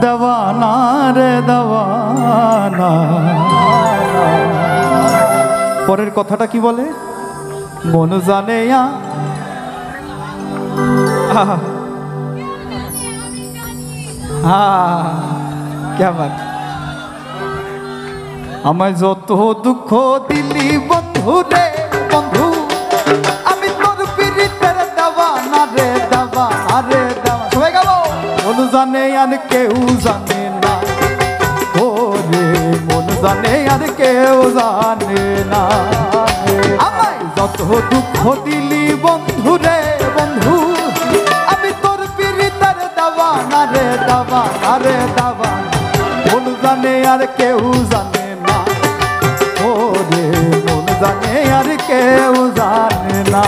দেওয়ানা রে দেওয়ানা। পরের কথাটা কি বলে? মন জানে কেমন আমায় যত দুঃখ দিলি বন্ধু রে বন্ধু, আমি তোর পীড়িতের দেওয়ানা রে দেওয়ানা রে দেওয়ানা। সবাই গাবো। মন জানে আর কেউ জানে না, ওরে মন জানে আর কেউ জানে না। আমায় যত দুঃখ দিলি বন্ধু রে বন্ধু, আমি তোর পীড়িতের দেওয়ানা রে দেওয়ানা রে দেওয়ানা। মন জানে আর কেউ জানে না, ওরে মন জানে আর কেউ জানে না।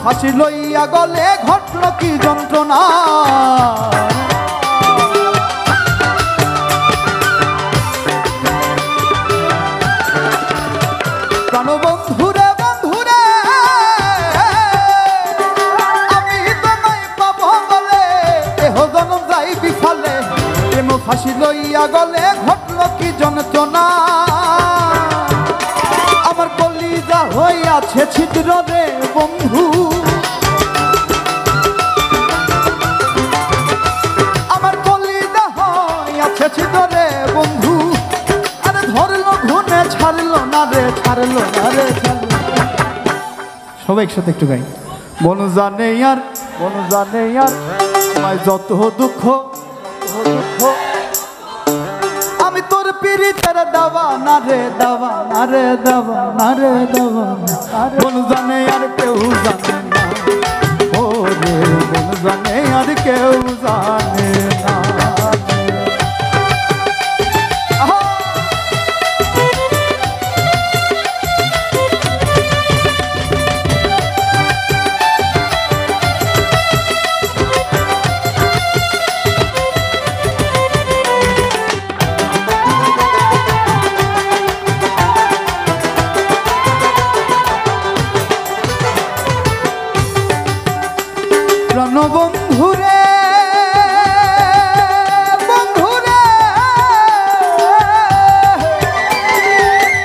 ফাঁসি লইয়া গলে ঘটল কি যন্ত্রণা, প্রাণ বন্ধুরে বন্ধুরে আমি তোমায় পাবো বলে দেহ জনম যাই বিফলে। প্রেম ফাঁসি লইয়া গলে ঘটল কি যন্ত্রণা, আমার কলিজা হইয়াছে ছিদ্র রে বন্ধু, আমার কলিজা হইয়াছে ছিদ্র রে বন্ধু। আরে ধরলো ঘুনে ছাড়লো না রে ছাড়লো না রে ছাড়লো। সবাই একসাথে একটু গাই। মন জানে আর মন জানে আর আমায় যত দুঃখ দুঃখ, আমি তোর পীড়িতের দেওয়ানা রে দেওয়ানা রে দেওয়ানা রে দেওয়ানা। মন জানে আর কেউ জানে না, ওরে মন জানে আর কেউ জানে না। প্রাণ বন্ধুরে বন্ধুরে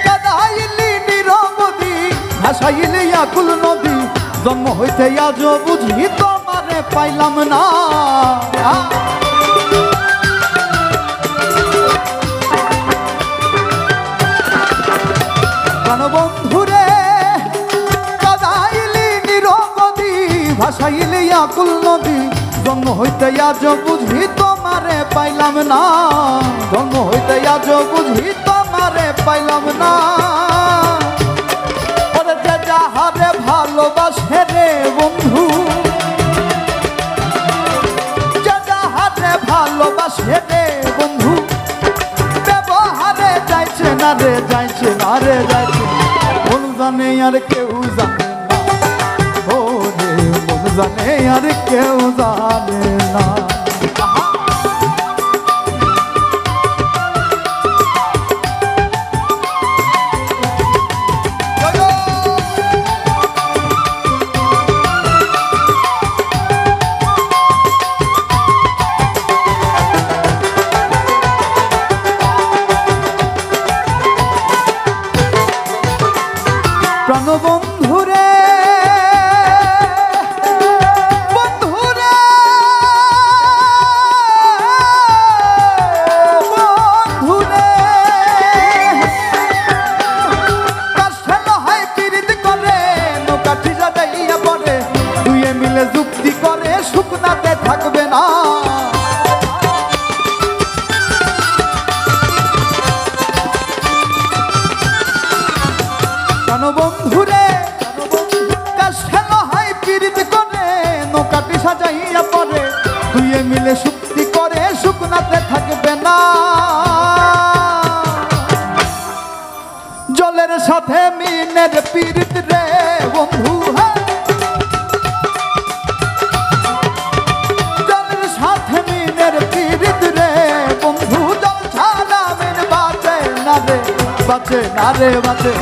কাদাইলি নিরবধি ভাসাইলি আকুল নদী, জন্ম হইতে আজ বুঝি তোমারে পাইলাম না। প্রাণ বন্ধুরে কাদাইলি নিরবধি ভাসাইলি আকুল নদী, জন্ম হইতে আজ বুঝি তোমারে পাইলাম না। জন্ম হইতে আজ বুঝি তোমারে পাইলাম না। ওরে যে যাহারে ভালোবাসে রে বন্ধু, যে যাহারে ভালোবাসে রে বন্ধু, ব্যবহারে যাইছে না রে যাইছে না রে যাইছে। মন জানে আর কেউ জানে না, ওরে মন জানে আর কেউ জানে না। প্রাণ বন্ধুরে বন্ধুরে মিলে মিলে শুক্তি করে শুকনাতে থাকবে না জলের সাথে মিনের পীড়িত রে বন্ধু জলের সাথে মিনের পীড়িত রে বন্ধু জল ছাড়া মিন বাঁচে না রে বাঁচে না রে বাঁচে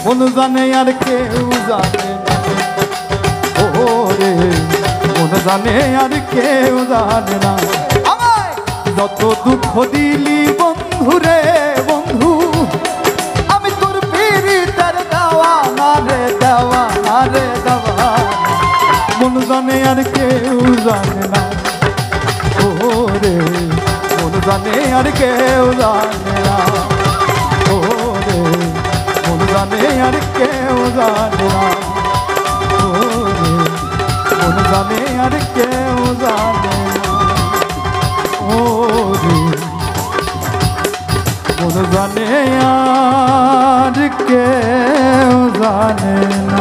মন জানে আর কেউ জানে না ও রে মন জানে আর কেউ জানে না আমায় যত দুঃখ দিলি বন্ধু রে বন্ধু আমি তোর পীড়িতের দেওয়া না রে দেওয়া না রে দেওয়া মন জানে আর কেউ জানে না ও রে মন জানে আর কেউ জানে না ও রে মন জানে আর কেউ জানে না ও রে মন জানে আর কেউ জানে না ও রে মন জানে আর কেউ জানে না